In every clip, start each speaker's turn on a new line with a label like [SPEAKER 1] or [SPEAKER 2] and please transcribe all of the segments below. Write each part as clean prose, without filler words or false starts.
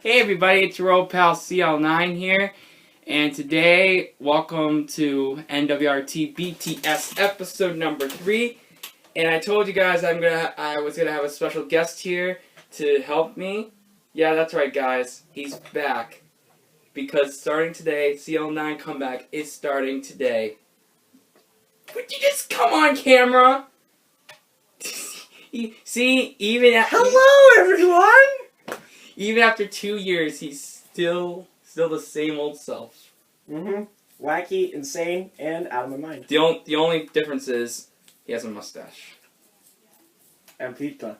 [SPEAKER 1] Hey everybody, it's your old pal CL9 here, and today, welcome to NWRT BTS episode number 3. And I told you guys I was gonna have a special guest here to help me. Yeah, that's right, guys. He's back because starting today, CL9 comeback is starting today. Would you just come on camera? See,
[SPEAKER 2] Hello, everyone.
[SPEAKER 1] Even after 2 years, he's still the same old self.
[SPEAKER 2] Wacky, insane, and out of my mind.
[SPEAKER 1] The only difference is he has a mustache.
[SPEAKER 2] And pizza.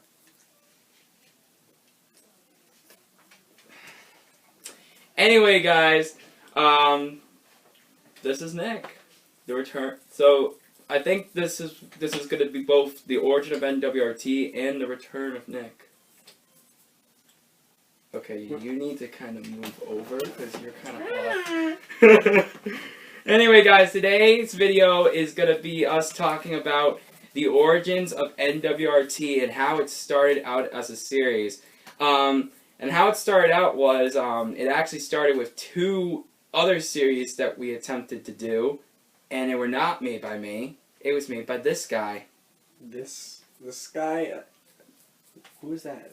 [SPEAKER 1] Anyway, guys, this is Nick, the return. So I think this is going to be both the origin of NWRT and the return of Nick. Okay, you need to kind of move over because you're kind of off. Anyway, guys, today's video is going to be us talking about the origins of NWRT and how it started out as a series. And how it started out was, it actually started with 2 other series that we attempted to do, and they were not made by me. It was made by this guy.
[SPEAKER 2] This guy? Who is that?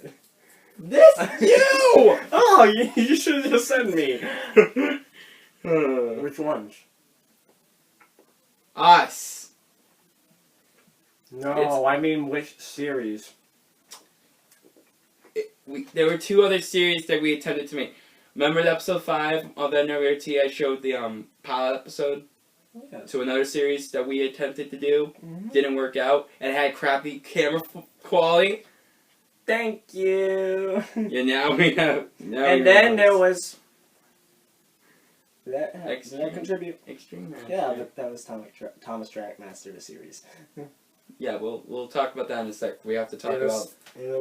[SPEAKER 1] This you!
[SPEAKER 2] Oh, you should have just said me. Which ones?
[SPEAKER 1] Us.
[SPEAKER 2] No, I mean which series?
[SPEAKER 1] There were 2 other series that we attempted to make. Remember the episode 5 of NWRT? I showed the pilot episode to another series that we attempted to do. Didn't work out and had crappy camera quality.
[SPEAKER 2] Thank you.
[SPEAKER 1] Yeah, now we have.
[SPEAKER 2] And then there was. Did that contribute?
[SPEAKER 1] Extreme Master.
[SPEAKER 2] Yeah, that was Thomas Trackmaster, the series.
[SPEAKER 1] Yeah, we'll talk about that in a sec. We have to talk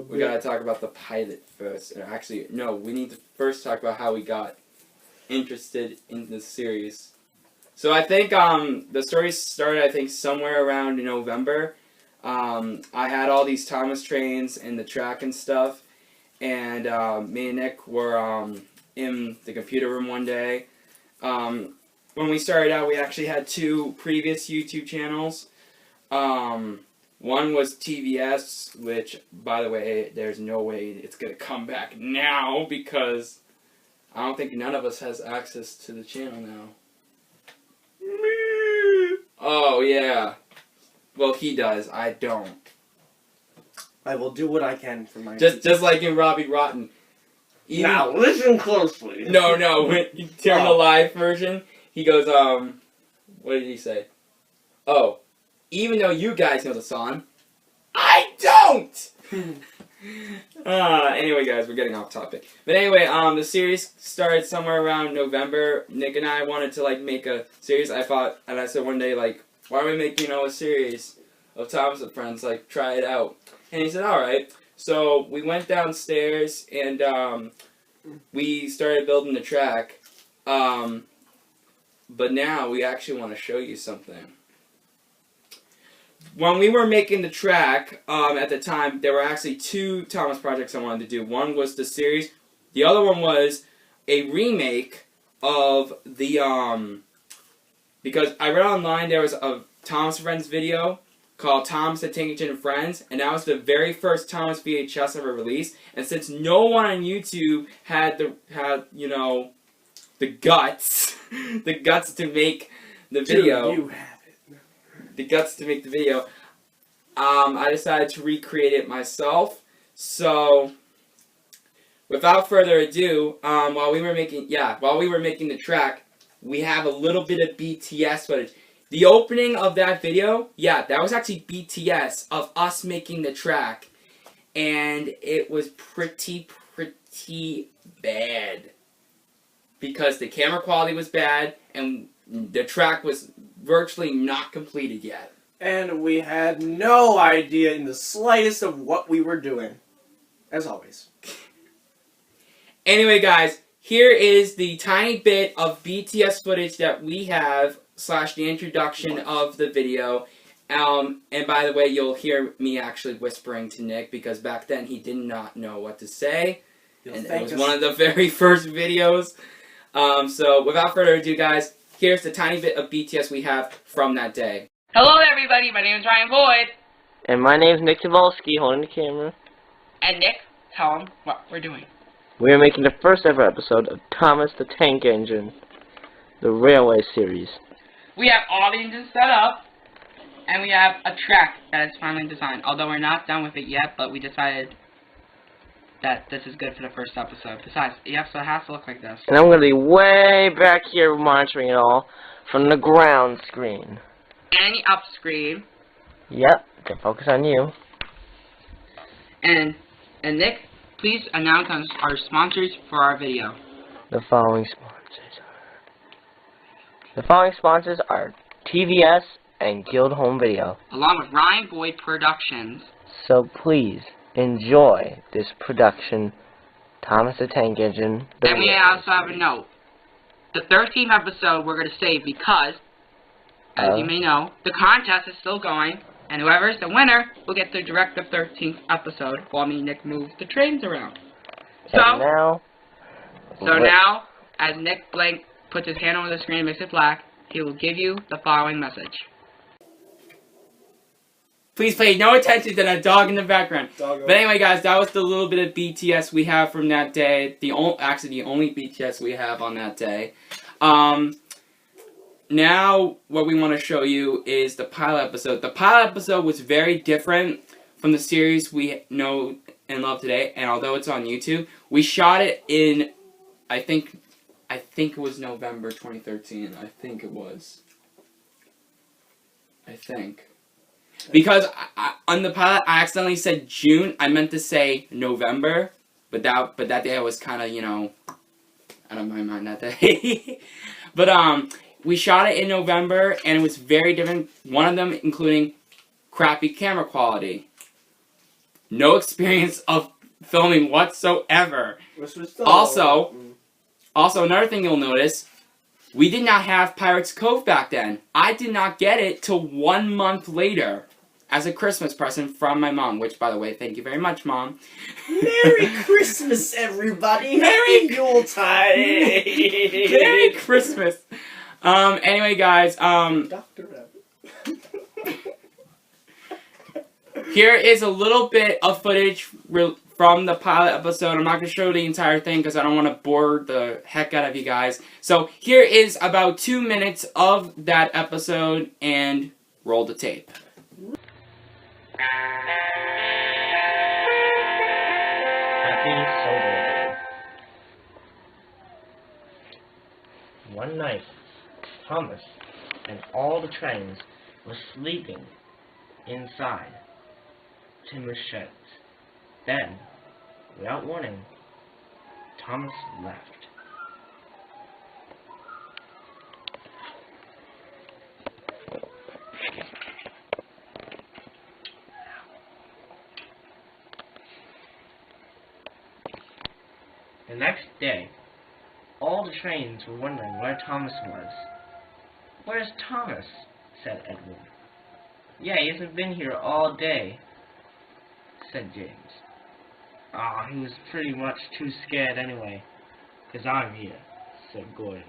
[SPEAKER 1] we gotta talk about the pilot first. And actually, no, we need to first talk about how we got interested in this series. So I think the story started somewhere around November. I had all these Thomas trains and the track and stuff, and me and Nick were in the computer room one day. When we started out, we actually had 2 previous YouTube channels. One was TVS, which, by the way, there's no way it's going to come back now because I don't think none of us has access to the channel now. Oh, yeah. Well, he does. I don't.
[SPEAKER 2] I will do what I can for my...
[SPEAKER 1] Just like in Robbie Rotten.
[SPEAKER 2] Now, listen closely.
[SPEAKER 1] No, when you turn the live version, he goes, what did he say? Oh, even though you guys know the song, I don't! Anyway, guys, we're getting off topic. But anyway, the series started somewhere around November. Nick and I wanted to, make a series. I said one day, why don't we make, a series of Thomas and Friends, try it out. And he said, alright. So, we went downstairs, and, we started building the track. But now, we actually want to show you something. When we were making the track, at the time, there were actually 2 Thomas projects I wanted to do. One was the series. The other one was a remake of the, because I read online there was a Thomas Friends video called Thomas the Tank Engine and Friends, and that was the very first Thomas VHS ever released. And since no one on YouTube had the guts, to make the video,
[SPEAKER 2] You have it.
[SPEAKER 1] the guts to make the video, I decided to recreate it myself. So, without further ado, while we were making the track, we have a little bit of BTS footage. The opening of that video, that was actually BTS of us making the track. And it was pretty bad. Because the camera quality was bad, and the track was virtually not completed yet.
[SPEAKER 2] And we had no idea in the slightest of what we were doing. As always.
[SPEAKER 1] Anyway, guys, here is the tiny bit of BTS footage that we have / the introduction of the video. And by the way, you'll hear me actually whispering to Nick because back then he did not know what to say. And it was one of the very first videos. So without further ado, guys, here's the tiny bit of BTS we have from that day.
[SPEAKER 3] Hello everybody, my name is Ryan Boyd.
[SPEAKER 4] And my name's Nick Tobolski, holding the camera.
[SPEAKER 3] And Nick, tell them what we're doing.
[SPEAKER 4] We are making the first ever episode of Thomas the Tank Engine, the Railway series.
[SPEAKER 3] We have all the engines set up, and we have a track that is finally designed. Although we're not done with it yet, but we decided that this is good for the first episode. Besides, the episode has to look like this.
[SPEAKER 4] And I'm going to be way back here monitoring it all from the ground screen.
[SPEAKER 3] And the up screen.
[SPEAKER 4] Yep, to focus on you.
[SPEAKER 3] And Nick, please announce our sponsors for our video.
[SPEAKER 4] The following sponsors are TVS and Guild Home Video.
[SPEAKER 3] Along with Ryan Boyd Productions.
[SPEAKER 4] So please enjoy this production, Thomas the Tank Engine.
[SPEAKER 3] And we also have a note. The 13th episode we're going to save because, as you may know, the contest is still going, and whoever is the winner will get to direct the 13th episode while me and Nick move the trains around. So now, as Nick Blank puts his hand over the screen and makes it black, he will give you the following message.
[SPEAKER 1] Please pay no attention to that dog in the background. But anyway, guys, that was the little bit of BTS we have from that day. Actually, the only BTS we have on that day. Now, what we want to show you is the pilot episode. The pilot episode was very different from the series we know and love today. And although it's on YouTube, we shot it in, I think it was November 2013. I think it was. Because on the pilot, I accidentally said June. I meant to say November, but that day I was kind of, out of my mind that day. But we shot it in November, and it was very different. One of them including crappy camera quality, no experience of filming whatsoever. Also, another thing you'll notice. We did not have Pirates Cove back then. I did not get it till 1 month later as a Christmas present from my mom, which, by the way, thank you very much, Mom.
[SPEAKER 2] Merry Christmas, everybody! Merry Yuletide!
[SPEAKER 1] Merry Christmas! Anyway, guys,
[SPEAKER 2] Dr. Rabbit.
[SPEAKER 1] Here is a little bit of footage from the pilot episode. I'm not going to show the entire thing because I don't want to bore the heck out of you guys. So here is about 2 minutes of that episode, and roll the tape.
[SPEAKER 4] Happy Solar Day. One night, Thomas and all the trains were sleeping inside timber sheds. Then, without warning, Thomas left. The next day, all the trains were wondering where Thomas was. "Where's Thomas?" said Edward. "Yeah, he hasn't been here all day," said James. He was pretty much too scared anyway, 'cause I'm here," said Gordon.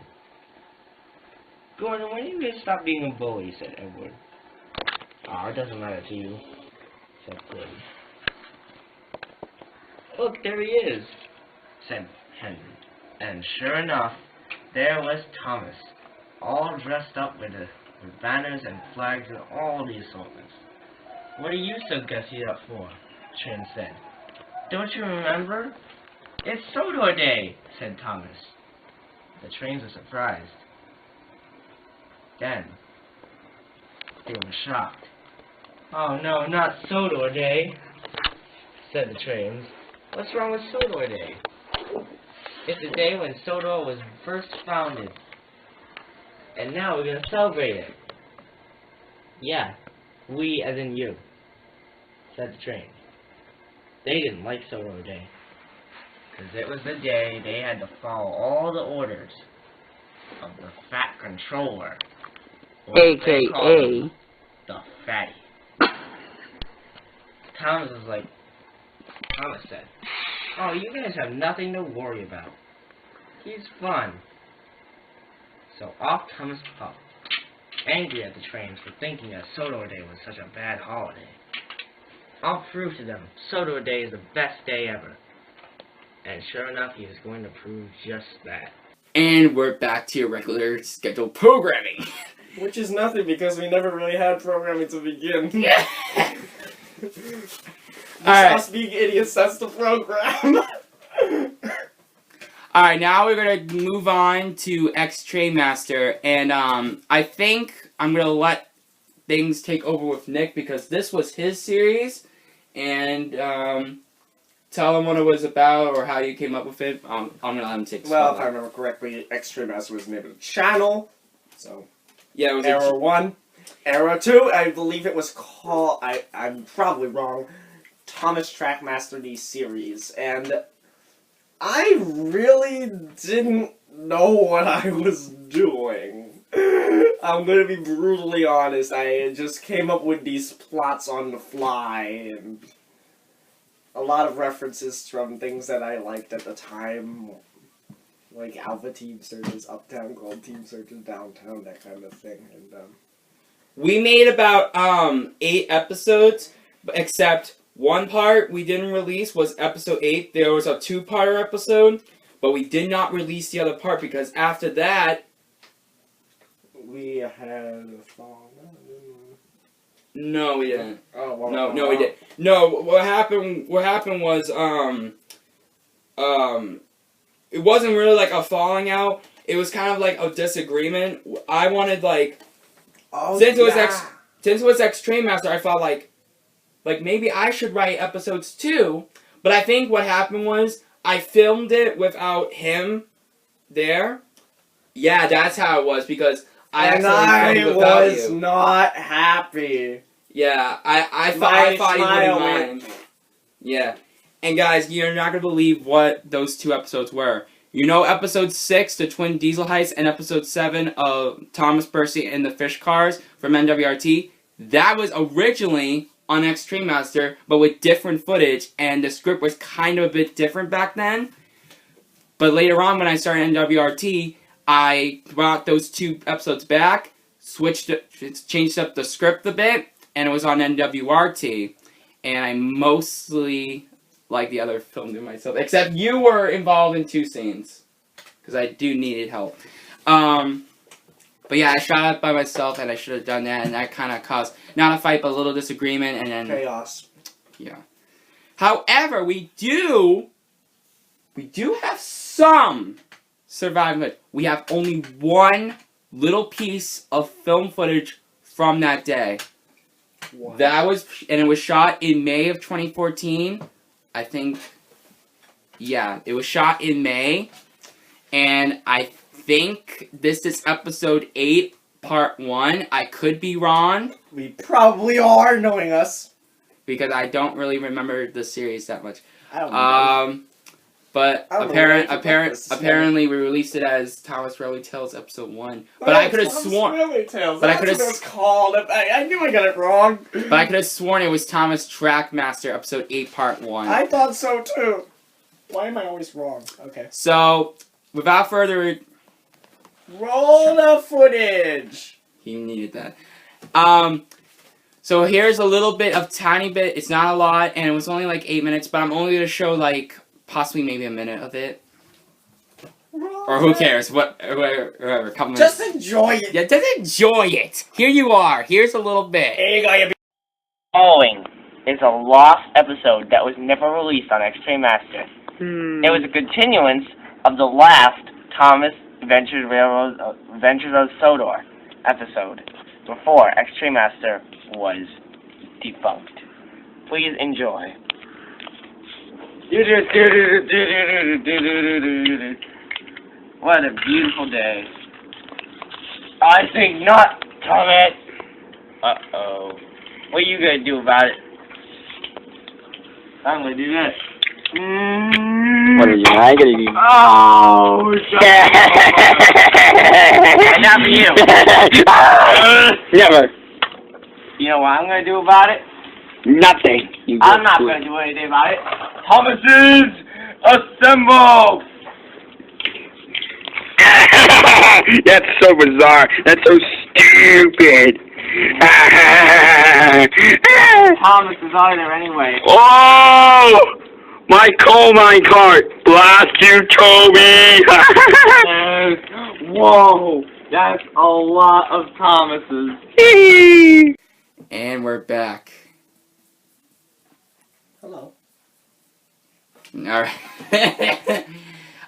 [SPEAKER 4] "Gordon, when are you going to stop being a bully?" said Edward. It doesn't matter to you," said Gordon. "Look, there he is," said Henry. And sure enough, there was Thomas, all dressed up with banners and flags and all the assortments. "What are you so gussied up for?" Trin said. "Don't you remember? It's Sodor Day," said Thomas. The trains were surprised. Then, they were shocked. "Oh no, not Sodor Day," said the trains. "What's wrong with Sodor Day?" "It's the day when Sodor was first founded. And now we're going to celebrate it." "Yeah, we as in you," said the train. They didn't like Sodor Day, because it was the day they had to follow all the orders of the Fat Controller,
[SPEAKER 3] AKA
[SPEAKER 4] the Fatty. Thomas said, Oh, you guys have nothing to worry about. He's fun. So off comes Pup, angry at the trains for thinking that Sodor Day was such a bad holiday. I'll prove to them Sodor Day is the best day ever. And sure enough, he is going to prove just that.
[SPEAKER 1] And we're back to your regular scheduled programming.
[SPEAKER 2] Which is nothing because we never really had programming to begin.
[SPEAKER 1] Yeah.
[SPEAKER 2] Alright. Us being idiots, that's the program.
[SPEAKER 1] Alright, now we're gonna move on to Trackmaster, and I think I'm gonna let things take over with Nick because this was his series, and tell him what it was about or how you came up with it. I'm gonna let him take.
[SPEAKER 2] Well, if I remember correctly, Trackmaster was the name of the channel, so
[SPEAKER 1] yeah, it was
[SPEAKER 2] Era 1, Era 2. I believe it was called. I'm probably wrong. Thomas Trackmaster the series, and I really didn't know what I was doing. I'm gonna be brutally honest, I just came up with these plots on the fly, and a lot of references from things that I liked at the time, like Alpha Team Searches Uptown, Gold Team Searches Downtown, that kind of thing, and
[SPEAKER 1] we made about 8 episodes, except one part we didn't release was episode 8. There was a 2-parter episode, but we did not release the other part because after that
[SPEAKER 2] we had a song.
[SPEAKER 1] No, we didn't.
[SPEAKER 2] Oh, well,
[SPEAKER 1] no, we didn't. No, what happened was it wasn't really like a falling out. It was kind of like a disagreement. I wanted since it was Trackmaster, I felt like maybe I should write episodes too. But I think what happened was I filmed it without him there. Yeah, that's how it was because I
[SPEAKER 2] was not happy.
[SPEAKER 1] Yeah, I thought he wouldn't mind. Yeah. And guys, you're not going to believe what those 2 episodes were. You know episode 6, the Twin Diesel Heist, and episode 7 of Thomas Percy and the Fish Cars from NWRT? That was originally on Trackmaster, but with different footage, and the script was kind of a bit different back then. But later on, when I started NWRT, I brought those 2 episodes back, changed up the script a bit, and it was on NWRT. And I mostly like the other filmed it myself, except you were involved in 2 scenes, because I needed help. But yeah, I shot it by myself, and I should have done that, and that kind of caused, not a fight, but a little disagreement, and then
[SPEAKER 2] chaos.
[SPEAKER 1] Yeah. However, we do have some surviving. We have only one little piece of film footage from that day. Wow. And it was shot in May of 2014. I think, yeah, it was shot in May, and I think this is episode 8, part 1. I could be wrong.
[SPEAKER 2] We probably are, knowing us.
[SPEAKER 1] Because I don't really remember the series that much.
[SPEAKER 2] I don't know.
[SPEAKER 1] But apparently we released it as Thomas Railway Tales episode 1. But I could have sworn.
[SPEAKER 2] But I could have. That's what it was called. I knew I got it wrong.
[SPEAKER 1] But I could have sworn it was Thomas Trackmaster episode 8 part 1.
[SPEAKER 2] I thought so too. Why am I always wrong? Okay.
[SPEAKER 1] So without further ado,
[SPEAKER 2] roll the footage.
[SPEAKER 1] He needed that. So here's a little bit of tiny bit. It's not a lot, and it was only like 8 minutes. But I'm only gonna show like possibly maybe a minute of it. Or who cares? Whatever. Couple minutes.
[SPEAKER 2] Just enjoy it.
[SPEAKER 1] Yeah, just enjoy it. Here you are. Here's a little bit.
[SPEAKER 2] Here you go. You
[SPEAKER 4] Following is a lost episode that was never released on Trackmaster. It was a continuance of the last Thomas Adventures of Sodor episode before Trackmaster was defunct. Please enjoy. What a beautiful day. I think not, Thomas. Uh-oh. What are you gonna do about it? I'm gonna do this.
[SPEAKER 5] What are you gonna do?
[SPEAKER 4] Oh, and not for you.
[SPEAKER 5] Never.
[SPEAKER 4] You know what I'm gonna do about it?
[SPEAKER 5] Nothing.
[SPEAKER 4] I'm not gonna do anything about it. Thomas's
[SPEAKER 5] Assemble! That's so bizarre. That's so stupid.
[SPEAKER 2] Thomas is out there anyway.
[SPEAKER 5] Oh! My coal mine cart! Blast you, Toby!
[SPEAKER 2] Whoa, that's a lot of Thomases.
[SPEAKER 1] And we're back.
[SPEAKER 2] Hello.
[SPEAKER 1] Alright.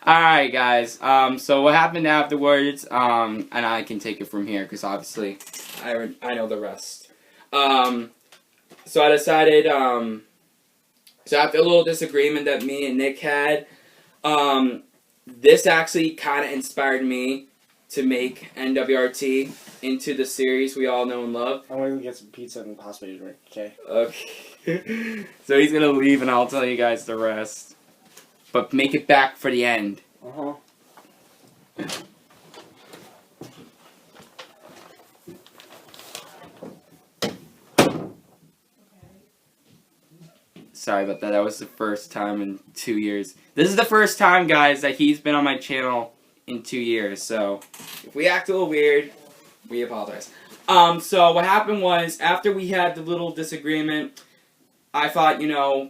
[SPEAKER 1] Alright, guys. So what happened afterwards, and I can take it from here, because obviously I know the rest. So I decided, so after a little disagreement that me and Nick had, this actually kind of inspired me to make NWRT into the series we all know and love.
[SPEAKER 2] I'm going to get some pizza and possibly a drink, okay?
[SPEAKER 1] Okay. So he's going to leave and I'll tell you guys the rest. But make it back for the end.
[SPEAKER 2] Uh-huh.
[SPEAKER 1] Sorry about that. That was the first time in 2 years. This is the first time, guys, that he's been on my channel in 2 years. So if we act a little weird, we apologize. So what happened was, after we had the little disagreement, I thought, you know,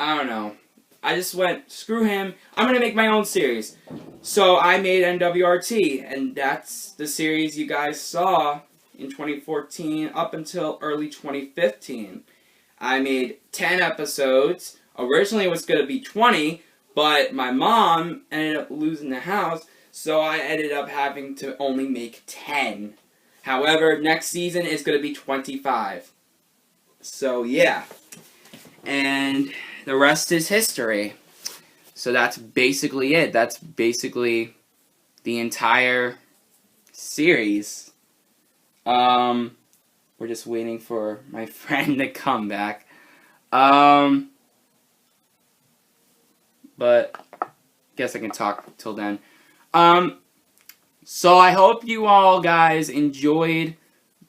[SPEAKER 1] I don't know. I just went, screw him. I'm going to make my own series. So I made NWRT, and that's the series you guys saw in 2014 up until early 2015. I made 10 episodes. Originally it was going to be 20, but my mom ended up losing the house, so I ended up having to only make 10. However, next season is going to be 25. So yeah. And the rest is history. So that's basically it. That's basically the entire series. We're just waiting for my friend to come back. But guess I can talk till then. So I hope you all guys enjoyed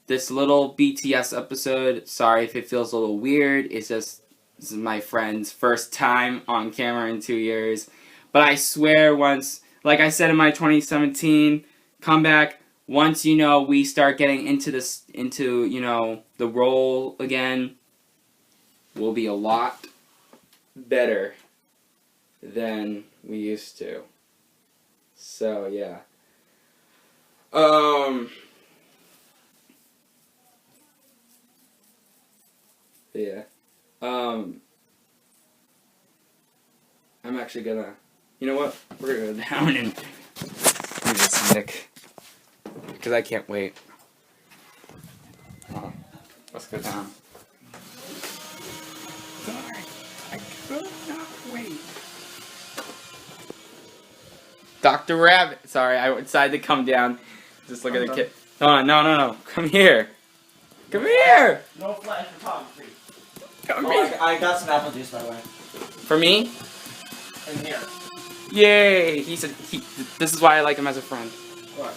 [SPEAKER 1] this little BTS episode. Sorry if it feels a little weird. It's just, this is my friend's first time on camera in 2 years. But I swear, once, like I said in my 2017 comeback, once, you know, we start getting into this, you know, the role again, we'll be a lot better than we used to. So, yeah. Yeah. I'm actually gonna, you know what? We're gonna go down and do this, Nick. Because I can't wait. Let's go down. Sorry, I could not wait. Dr. Rabbit. Sorry, I decided to come down. Just look at the kid. No. Come here. Come here.
[SPEAKER 2] No flash photography.
[SPEAKER 1] Come here.
[SPEAKER 2] I got some apple juice, by the way.
[SPEAKER 1] For me?
[SPEAKER 2] In here.
[SPEAKER 1] Yay! He said this is why I like him as a friend.
[SPEAKER 2] What?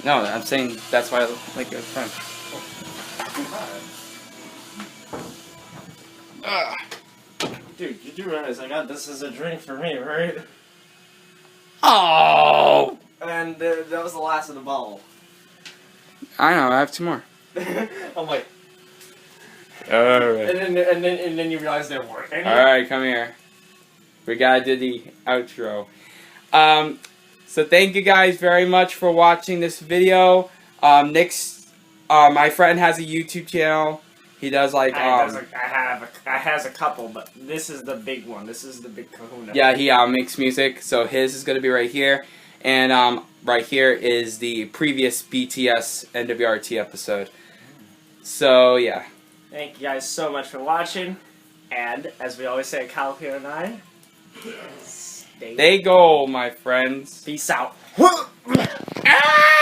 [SPEAKER 1] No, I'm saying that's why I like you as a friend.
[SPEAKER 2] Dude, you do realize I got this as a drink for me, right?
[SPEAKER 1] Oh!
[SPEAKER 2] And that was the last of the bottle.
[SPEAKER 1] I know, I have 2 more.
[SPEAKER 2] I'm like,
[SPEAKER 1] Alright.
[SPEAKER 2] and then you realize they're working.
[SPEAKER 1] Alright, come here. We gotta do the outro. So thank you guys very much for watching this video. My friend has a YouTube channel. He does like
[SPEAKER 2] I has a couple, but this is the big one. This is the big kahuna.
[SPEAKER 1] Yeah, he makes music. So his is gonna be right here, and right here is the previous BTS NWRT episode. So yeah.
[SPEAKER 2] Thank you guys so much for watching, and as we always say at Calculator 9,
[SPEAKER 1] Stay gold, my friends.
[SPEAKER 2] peace out.
[SPEAKER 1] Ah!